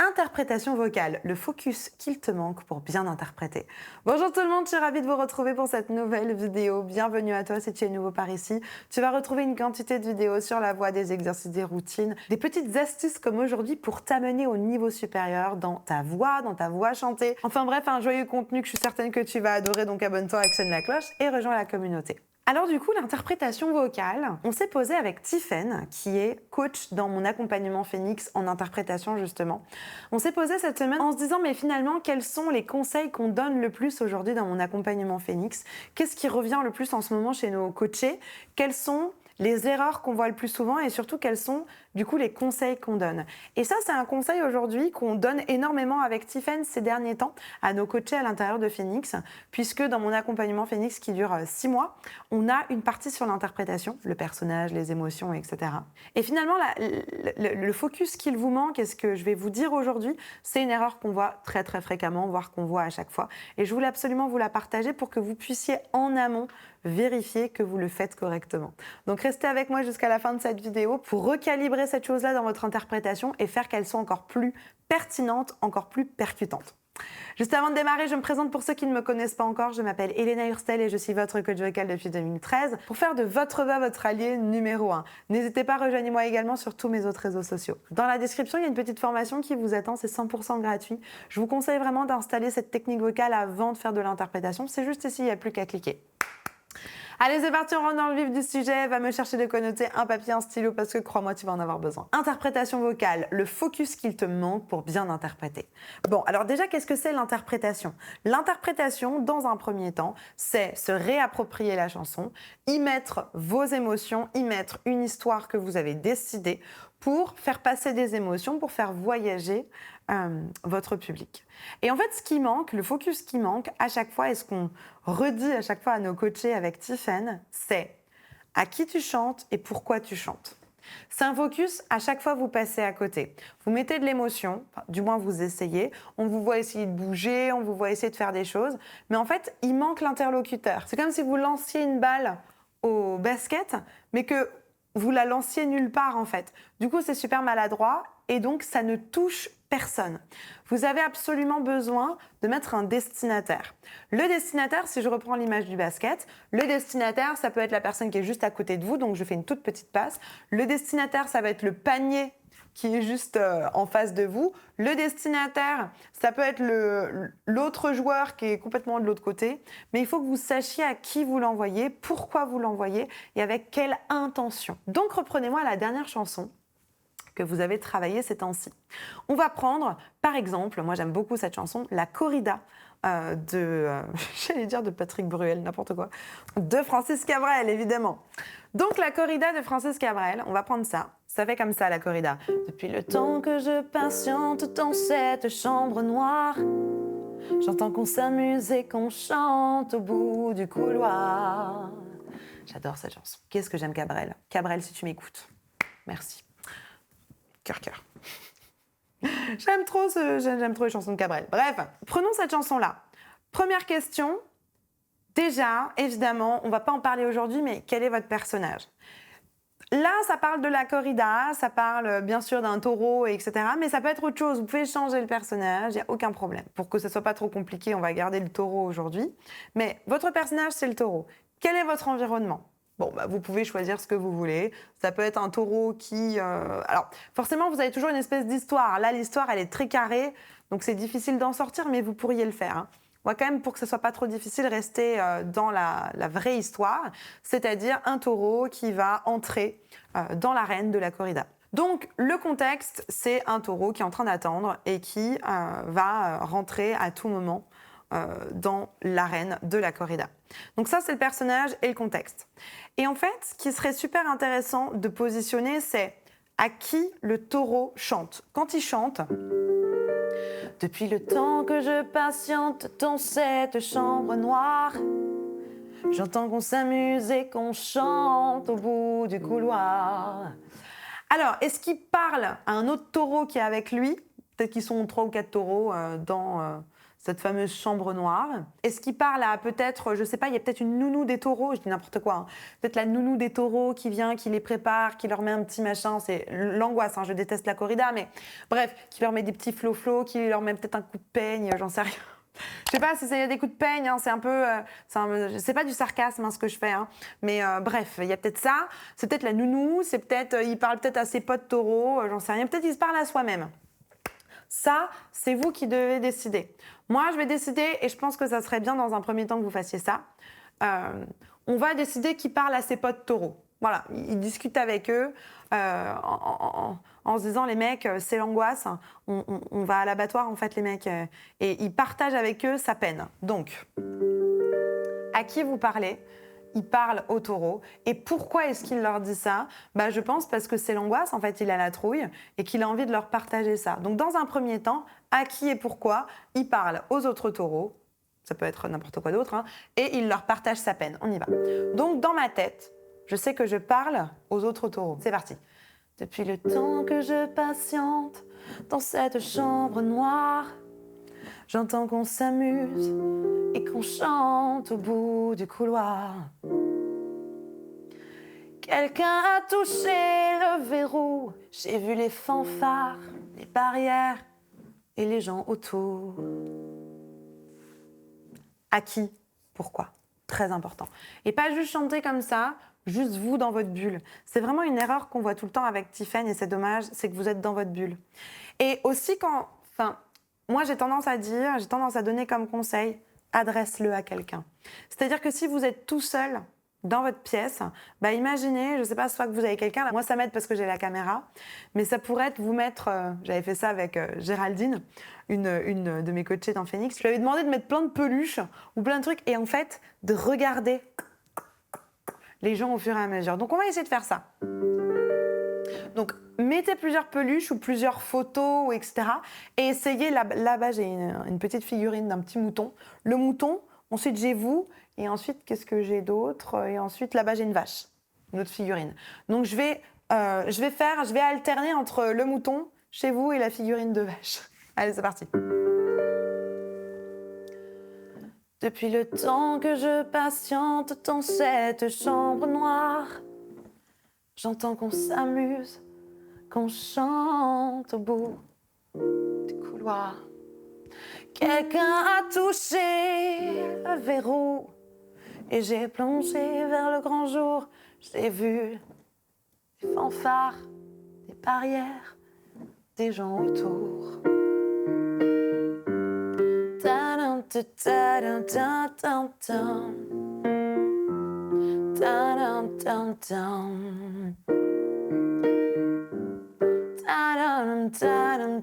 Interprétation vocale, le focus qu'il te manque pour bien interpréter. Bonjour tout le monde, je suis ravie de vous retrouver pour cette nouvelle vidéo. Bienvenue à toi si tu es nouveau par ici. Tu vas retrouver une quantité de vidéos sur la voix, des exercices, des routines, des petites astuces comme aujourd'hui pour t'amener au niveau supérieur dans ta voix chantée. Enfin bref, un joyeux contenu que je suis certaine que tu vas adorer, donc abonne-toi, actionne la cloche et rejoins la communauté. Alors du coup, l'interprétation vocale, on s'est posé avec Tiffaine, qui est coach dans mon accompagnement Phoenix en interprétation justement. On s'est posé cette semaine en se disant mais finalement quels sont les conseils qu'on donne le plus aujourd'hui dans mon accompagnement Phoenix? Qu'est-ce qui revient le plus en ce moment chez nos coachés? Quelles sont les erreurs qu'on voit le plus souvent et surtout quels sont du coup les conseils qu'on donne. Et ça, c'est un conseil aujourd'hui qu'on donne énormément avec Tiffaine ces derniers temps à nos coachés à l'intérieur de Phoenix, puisque dans mon accompagnement Phoenix qui dure 6 mois, on a une partie sur l'interprétation, le personnage, les émotions, etc. Et finalement, le focus qu'il vous manque et ce que je vais vous dire aujourd'hui, c'est une erreur qu'on voit très très fréquemment, voire qu'on voit à chaque fois. Et je voulais absolument vous la partager pour que vous puissiez en amont vérifier que vous le faites correctement. Donc restez avec moi jusqu'à la fin de cette vidéo pour recalibrer cette chose-là dans votre interprétation et faire qu'elle soit encore plus pertinente, encore plus percutante. Juste avant de démarrer, je me présente pour ceux qui ne me connaissent pas encore. Je m'appelle Elena Hurstel et je suis votre coach vocal depuis 2013 pour faire de votre voix votre allié numéro 1. N'hésitez pas, rejoignez-moi également sur tous mes autres réseaux sociaux. Dans la description, il y a une petite formation qui vous attend, c'est 100% gratuit. Je vous conseille vraiment d'installer cette technique vocale avant de faire de l'interprétation. C'est juste ici, il n'y a plus qu'à cliquer. Allez, c'est parti, on rentre dans le vif du sujet. Va me chercher de quoi noter, un papier, un stylo, parce que crois-moi, tu vas en avoir besoin. Interprétation vocale, le focus qu'il te manque pour bien interpréter. Bon, alors déjà, qu'est-ce que c'est l'interprétation? L'interprétation, dans un premier temps, c'est se réapproprier la chanson, y mettre vos émotions, y mettre une histoire que vous avez décidée pour faire passer des émotions, pour faire voyager votre public. Et en fait, ce qui manque, le focus qui manque à chaque fois, et ce qu'on redit à chaque fois à nos coachés avec Tiffaine, c'est à qui tu chantes et pourquoi tu chantes. C'est un focus, à chaque fois vous passez à côté. Vous mettez de l'émotion, enfin, du moins vous essayez, on vous voit essayer de bouger, on vous voit essayer de faire des choses, mais en fait, il manque l'interlocuteur. C'est comme si vous lanciez une balle au basket, mais que vous la lanciez nulle part en fait. Du coup, c'est super maladroit et donc ça ne touche personne. Vous avez absolument besoin de mettre un destinataire. Le destinataire, si je reprends l'image du basket, le destinataire, ça peut être la personne qui est juste à côté de vous, donc je fais une toute petite passe. Le destinataire, ça va être le panier qui est juste en face de vous. Le destinataire, ça peut être l'autre joueur qui est complètement de l'autre côté. Mais il faut que vous sachiez à qui vous l'envoyez, pourquoi vous l'envoyez et avec quelle intention. Donc reprenez-moi à la dernière chanson que vous avez travaillée ces temps-ci. On va prendre, par exemple, moi j'aime beaucoup cette chanson, La Corrida j'allais dire de Patrick Bruel, n'importe quoi, de Francis Cabrel, évidemment. Donc la corrida de Francis Cabrel, on va prendre ça. Ça fait comme ça, la corrida. Depuis le temps que je patiente dans cette chambre noire, j'entends qu'on s'amuse et qu'on chante au bout du couloir. J'adore cette chanson. Qu'est-ce que j'aime Cabrel. Cabrel, si tu m'écoutes, merci. Cœur, cœur. J'aime trop les chansons de Cabrel. Bref, prenons cette chanson-là. Première question. Déjà, évidemment, on ne va pas en parler aujourd'hui, mais quel est votre personnage? Là, ça parle de la corrida, ça parle bien sûr d'un taureau, etc. Mais ça peut être autre chose. Vous pouvez changer le personnage, il n'y a aucun problème. Pour que ce ne soit pas trop compliqué, on va garder le taureau aujourd'hui. Mais votre personnage, c'est le taureau. Quel est votre environnement? Bon, bah, vous pouvez choisir ce que vous voulez. Ça peut être un taureau qui... Alors, forcément, vous avez toujours une espèce d'histoire. Là, l'histoire, elle est très carrée, donc c'est difficile d'en sortir, mais vous pourriez le faire. On va quand même, pour que ce soit pas trop difficile, rester dans la vraie histoire, c'est-à-dire un taureau qui va entrer dans l'arène de la corrida. Donc, le contexte, c'est un taureau qui est en train d'attendre et qui va rentrer à tout moment dans l'arène de la corrida. Donc ça, c'est le personnage et le contexte. Et en fait, ce qui serait super intéressant de positionner, c'est à qui le taureau chante. Quand il chante, depuis le temps que je patiente dans cette chambre noire, j'entends qu'on s'amuse et qu'on chante au bout du couloir. Alors, est-ce qu'il parle à un autre taureau qui est avec lui? Peut-être qu'ils sont 3 ou 4 taureaux dans cette fameuse chambre noire. Est-ce qu'il parle à peut-être, je sais pas, il y a peut-être une nounou des taureaux, je dis n'importe quoi, hein. Peut-être la nounou des taureaux qui vient, qui les prépare, qui leur met un petit machin, c'est l'angoisse, hein, je déteste la corrida, mais bref, qui leur met des petits flots, qui leur met peut-être un coup de peigne, j'en sais rien. Je sais pas si c'est des coups de peigne, hein, c'est un peu, c'est pas du sarcasme, hein, ce que je fais, hein, mais bref, il y a peut-être ça, c'est peut-être la nounou, c'est peut-être, il parle peut-être à ses potes taureaux, j'en sais rien, peut-être il se parle à soi-même. Ça, c'est vous qui devez décider. Moi, je vais décider, et je pense que ça serait bien dans un premier temps que vous fassiez ça. On va décider qui parle à ses potes taureaux. Voilà, il discute avec eux en se disant, les mecs, c'est l'angoisse, on va à l'abattoir, en fait, les mecs, et il partage avec eux sa peine. Donc, à qui vous parlez ? Il parle aux taureaux. Et pourquoi est-ce qu'il leur dit ça ? Je pense parce que c'est l'angoisse, en fait, il a la trouille et qu'il a envie de leur partager ça. Donc, dans un premier temps, à qui et pourquoi il parle aux autres taureaux, ça peut être n'importe quoi d'autre, hein, et il leur partage sa peine. On y va. Donc, dans ma tête, je sais que je parle aux autres taureaux. C'est parti. Depuis le temps que je patiente dans cette chambre noire, j'entends qu'on s'amuse et qu'on chante au bout du couloir. Quelqu'un a touché le verrou, j'ai vu les fanfares, les barrières et les gens autour. À qui ? Pourquoi ? Très important. Et pas juste chanter comme ça, juste vous dans votre bulle. C'est vraiment une erreur qu'on voit tout le temps avec Tiffen et c'est dommage, c'est que vous êtes dans votre bulle. Et aussi moi j'ai tendance à donner comme conseil, adresse-le à quelqu'un. C'est-à-dire que si vous êtes tout seul dans votre pièce, imaginez, je ne sais pas, soit que vous avez quelqu'un, moi ça m'aide parce que j'ai la caméra, mais ça pourrait être vous mettre, j'avais fait ça avec Géraldine, une de mes coachées dans Phoenix, je lui avais demandé de mettre plein de peluches ou plein de trucs et en fait de regarder les gens au fur et à mesure. Donc on va essayer de faire ça. Donc mettez plusieurs peluches ou plusieurs photos, etc. Et essayez, là-bas j'ai une petite figurine d'un petit mouton. Le mouton, ensuite j'ai vous, et ensuite qu'est-ce que j'ai d'autre ? Et ensuite là-bas j'ai une vache, une autre figurine. Donc je vais alterner entre le mouton chez vous et la figurine de vache. Allez, c'est parti. Depuis le temps que je patiente dans cette chambre noire, j'entends qu'on s'amuse, qu'on chante au bout du couloir. Quelqu'un a touché le verrou et j'ai plongé vers le grand jour. J'ai vu des fanfares, des barrières, des gens autour. Ta-dum, ta-dum, ta-dum, ta-dum. Ta-dum, ta-dum,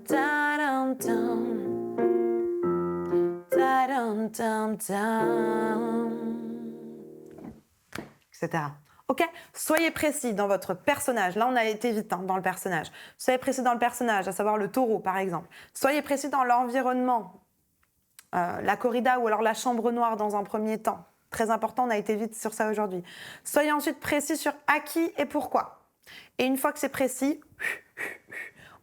ta-dum, ta-dum. Ta-dum, ta-dum. Etc. Ok ? Soyez précis dans votre personnage. Là, on a été vite dans le personnage. Soyez précis dans le personnage, à savoir le taureau, par exemple. Soyez précis dans l'environnement. La corrida ou alors la chambre noire dans un premier temps. Très important, on a été vite sur ça aujourd'hui. Soyez ensuite précis sur à qui et pourquoi. Et une fois que c'est précis,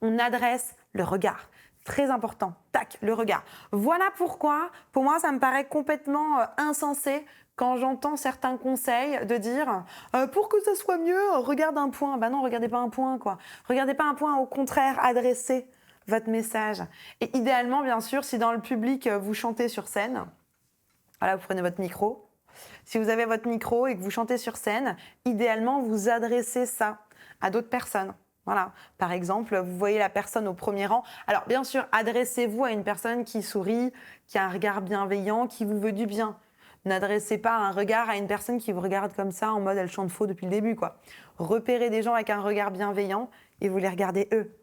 on adresse le regard. Très important, tac, le regard. Voilà pourquoi, pour moi, ça me paraît complètement insensé quand j'entends certains conseils de dire pour que ça soit mieux, regarde un point. Non, regardez pas un point, quoi. Regardez pas un point, au contraire, adressez votre message. Et idéalement, bien sûr, si dans le public, vous chantez sur scène, voilà, vous prenez votre micro. Si vous avez votre micro et que vous chantez sur scène, idéalement, vous adressez ça à d'autres personnes. Voilà. Par exemple, vous voyez la personne au premier rang. Alors, bien sûr, adressez-vous à une personne qui sourit, qui a un regard bienveillant, qui vous veut du bien. N'adressez pas un regard à une personne qui vous regarde comme ça, en mode elle chante faux depuis le début, quoi. Repérez des gens avec un regard bienveillant et vous les regardez eux.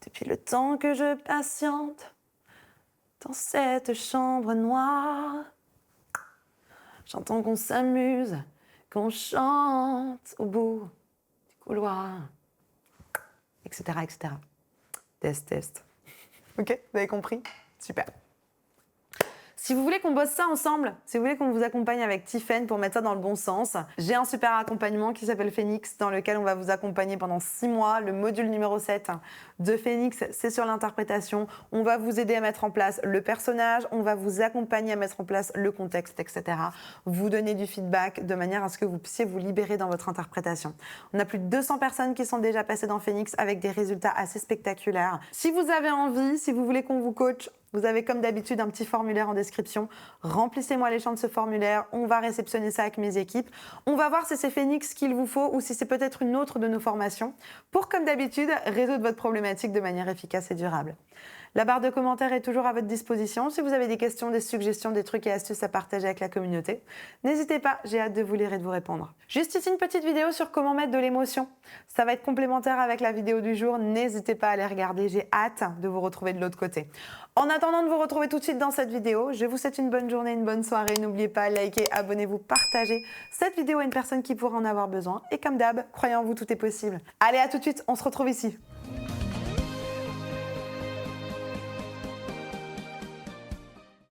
Depuis le temps que je patiente dans cette chambre noire, j'entends qu'on s'amuse, qu'on chante au bout du couloir, etc., etc. Test. Ok, vous avez compris ? Super. Si vous voulez qu'on bosse ça ensemble, si vous voulez qu'on vous accompagne avec Tiffen pour mettre ça dans le bon sens, j'ai un super accompagnement qui s'appelle Phoenix, dans lequel on va vous accompagner pendant 6 mois. Le module numéro 7 de Phoenix, c'est sur l'interprétation. On va vous aider à mettre en place le personnage, on va vous accompagner à mettre en place le contexte, etc. Vous donner du feedback de manière à ce que vous puissiez vous libérer dans votre interprétation. On a plus de 200 personnes qui sont déjà passées dans Phoenix avec des résultats assez spectaculaires. Si vous avez envie, si vous voulez qu'on vous coach, vous avez comme d'habitude un petit formulaire en description. Remplissez-moi les champs de ce formulaire. On va réceptionner ça avec mes équipes. On va voir si c'est Phoenix qu'il vous faut ou si c'est peut-être une autre de nos formations pour, comme d'habitude, résoudre votre problématique de manière efficace et durable. La barre de commentaires est toujours à votre disposition. Si vous avez des questions, des suggestions, des trucs et astuces à partager avec la communauté, n'hésitez pas, j'ai hâte de vous lire et de vous répondre. Juste ici, une petite vidéo sur comment mettre de l'émotion. Ça va être complémentaire avec la vidéo du jour. N'hésitez pas à les regarder, j'ai hâte de vous retrouver de l'autre côté. En attendant de vous retrouver tout de suite dans cette vidéo, je vous souhaite une bonne journée, une bonne soirée. N'oubliez pas, likez, abonnez-vous, partagez cette vidéo à une personne qui pourrait en avoir besoin. Et comme d'hab, croyez en vous, tout est possible. Allez, à tout de suite, on se retrouve ici.